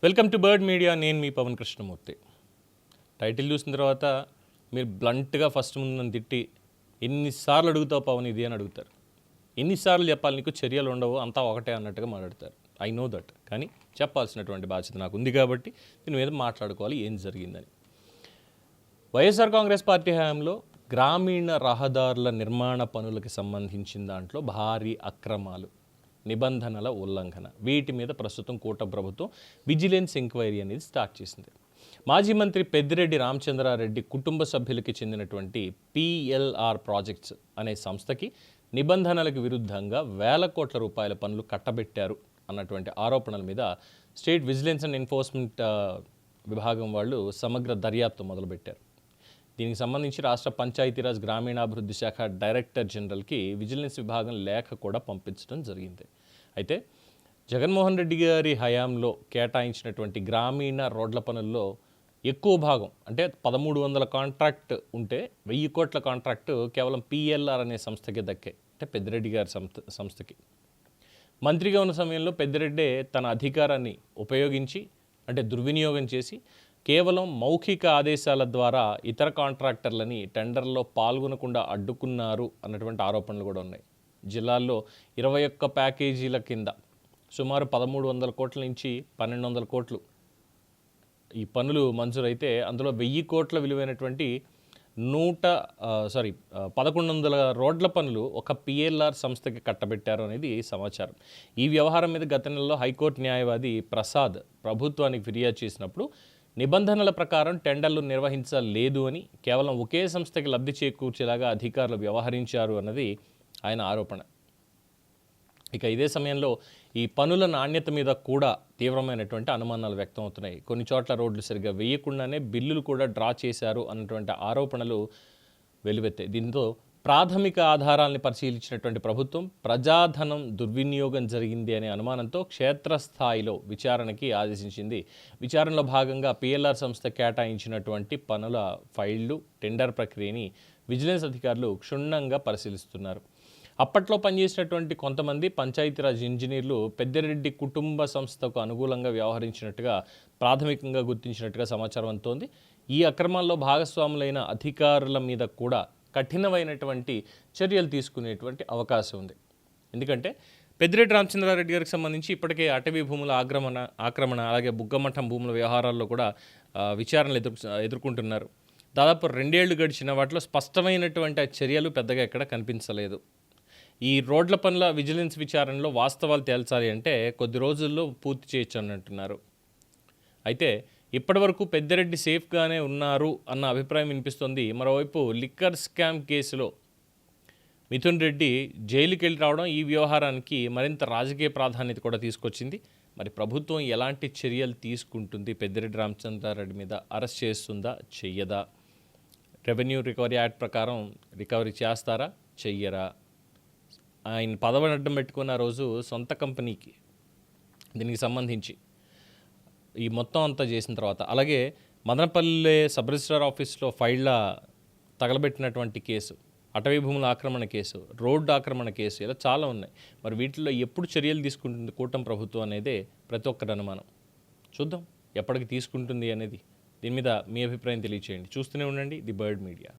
Welcome to bird media. నేను మీ Pawan Krishnamurthy. Title చూసిన తర్వాత మీరు బ్లంట్గా ఫస్ట్ ముందు నన్ను తిట్టి ఎన్నిసార్లు అడుగుతావు పవన్ ఇది అని అడుగుతారు. ఎన్నిసార్లు చెప్పాలి నీకు, చర్యలు ఉండవు, అంతా ఒకటే అన్నట్టుగా మాట్లాడతారు. I know that. కానీ చెప్పాల్సినటువంటి బాధ్యత నాకు ఉంది కాబట్టి దీని మీద మాట్లాడుకోవాలి ఏం జరిగిందని. వైఎస్ఆర్ కాంగ్రెస్ పార్టీ హయాంలో గ్రామీణ రహదారుల నిర్మాణ పనులకు సంబంధించిన దాంట్లో భారీ అక్రమాలు, నిబంధనల ఉల్లంఘన, వీటి మీద ప్రస్తుతం కూటమి ప్రభుత్వం విజిలెన్స్ ఎంక్వైరీ అనేది స్టార్ట్ చేసింది. మాజీ మంత్రి పెద్దిరెడ్డి రామచంద్రారెడ్డి కుటుంబ సభ్యులకి చెందినటువంటి పిఎల్ఆర్ ప్రాజెక్ట్స్ అనే సంస్థకి నిబంధనలకు విరుద్ధంగా వేల కోట్ల రూపాయల పనులు కట్టబెట్టారు అన్నటువంటి ఆరోపణల మీద స్టేట్ విజిలెన్స్ అండ్ ఎన్ఫోర్స్మెంట్ విభాగం వాళ్ళు సమగ్ర దర్యాప్తు మొదలుపెట్టారు. దీనికి సంబంధించి రాష్ట్ర పంచాయతీరాజ్ గ్రామీణాభివృద్ధి శాఖ డైరెక్టర్ జనరల్కి విజిలెన్స్ విభాగం లేఖ కూడా పంపించడం జరిగింది. అయితే జగన్మోహన్ రెడ్డి గారి హయాంలో కేటాయించినటువంటి గ్రామీణ రోడ్ల పనుల్లో ఎక్కువ భాగం అంటే 1300 కాంట్రాక్ట్ ఉంటే 1000 కోట్ల కాంట్రాక్టు కేవలం పిఎల్ఆర్ అనే సంస్థకే దక్కాయి. అంటే పెద్దిరెడ్డి గారి సంస్థకి. మంత్రిగా ఉన్న సమయంలో పెద్దిరెడ్డే తన అధికారాన్ని ఉపయోగించి అంటే దుర్వినియోగం చేసి కేవలం మౌఖిక ఆదేశాల ద్వారా ఇతర కాంట్రాక్టర్లని టెండర్లో పాల్గొనకుండా అడ్డుకున్నారు అన్నటువంటి ఆరోపణలు కూడా ఉన్నాయి. జిల్లాల్లో 21 ప్యాకేజీల కింద సుమారు 1300 కోట్ల నుంచి 1200 కోట్లు ఈ పనులు మంజూరైతే అందులో 1000 కోట్ల విలువైనటువంటి 1100 రోడ్ల పనులు ఒక పిఎల్ఆర్ సంస్థకి కట్టబెట్టారు అనేది సమాచారం. ఈ వ్యవహారం మీద గత నెలలో హైకోర్టు న్యాయవాది ప్రసాద్ ప్రభుత్వానికి ఫిర్యాదు చేసినప్పుడు నిబంధనల ప్రకారం టెండర్లు నిర్వహించలేదు అని, కేవలం ఒకే సంస్థకి లబ్ధి చేకూర్చేలాగా అధికారులు వ్యవహరించారు అన్నది ఆయన ఆరోపణ. ఇక ఇదే సమయంలో ఈ పనుల నాణ్యత మీద కూడా తీవ్రమైనటువంటి అనుమానాలు వ్యక్తం అవుతున్నాయి. కొన్ని చోట్ల రోడ్లు సరిగ్గా వేయకుండానే బిల్లులు కూడా డ్రా చేశారు అన్నటువంటి ఆరోపణలు వెలువెత్తాయి. దీంతో ప్రాథమిక ఆధారాలను పరిశీలించినటువంటి ప్రభుత్వం ప్రజాధనం దుర్వినియోగం జరిగింది అనే అనుమానంతో క్షేత్రస్థాయిలో విచారణకి ఆదేశించింది. విచారణలో భాగంగా పిఎల్ఆర్ సంస్థ కేటాయించినటువంటి పనుల ఫైళ్లు, టెండర్ ప్రక్రియని విజిలెన్స్ అధికారులు క్షుణ్ణంగా పరిశీలిస్తున్నారు. అప్పట్లో పనిచేసినటువంటి కొంతమంది పంచాయతీరాజ్ ఇంజనీర్లు పెద్దిరెడ్డి కుటుంబ సంస్థకు అనుకూలంగా వ్యవహరించినట్టుగా ప్రాథమికంగా గుర్తించినట్టుగా సమాచారం అందుతోంది. ఈ అక్రమాల్లో భాగస్వాములైన అధికారుల మీద కూడా కఠినమైనటువంటి చర్యలు తీసుకునేటువంటి అవకాశం ఉంది. ఎందుకంటే పెద్దిరెడ్డి రామచంద్రారెడ్డి గారికి సంబంధించి ఇప్పటికే అటవీ భూముల ఆక్రమణ అలాగే బుగ్గమఠం భూముల వ్యవహారాల్లో కూడా విచారణలు ఎదుర్కొంటున్నారు. దాదాపు 2 ఏళ్లు గడిచిన వాటిలో స్పష్టమైనటువంటి చర్యలు పెద్దగా ఎక్కడ కనిపించలేదు. ఈ రోడ్ల పనుల విజిలెన్స్ విచారణలో వాస్తవాలు తేల్చాలి అంటే కొద్ది రోజుల్లో పూర్తి చేయొచ్చు అని అంటున్నారు. అయితే ఇప్పటివరకు పెద్దిరెడ్డి సేఫ్గానే ఉన్నారు అన్న అభిప్రాయం వినిపిస్తోంది. మరోవైపు లిక్కర్ స్కామ్ కేసులో మిథున్ రెడ్డి జైలుకి వెళ్ళి రావడం ఈ వ్యవహారానికి మరింత రాజకీయ ప్రాధాన్యత కూడా తీసుకొచ్చింది. మరి ప్రభుత్వం ఎలాంటి చర్యలు తీసుకుంటుంది? పెద్దిరెడ్డి రామచంద్రారెడ్డి మీద అరెస్ట్ చేస్తుందా, చెయ్యదా? రెవెన్యూ రికవరీ యాక్ట్ ప్రకారం రికవరీ చేస్తారా, చెయ్యరా? ఆయన పదవిని అడ్డం పెట్టుకున్న రోజు సొంత కంపెనీకి దీనికి సంబంధించి ఈ మొత్తం అంతా చేసిన తర్వాత, అలాగే మదనపల్లె సబ్ రిజిస్ట్రార్ ఆఫీస్లో ఫైళ్ళ తగలబెట్టినటువంటి కేసు, అటవీ భూముల ఆక్రమణ కేసు, రోడ్డు ఆక్రమణ కేసు, ఇలా చాలా ఉన్నాయి. మరి వీటిల్లో ఎప్పుడు చర్యలు తీసుకుంటుంది కూటమి ప్రభుత్వం అనేదే ప్రతి ఒక్కరి అనుమానం. చూద్దాం ఎప్పటికి తీసుకుంటుంది అనేది. దీని మీద మీ అభిప్రాయం తెలియచేయండి. చూస్తూనే ఉండండి ది బర్డ్ మీడియా.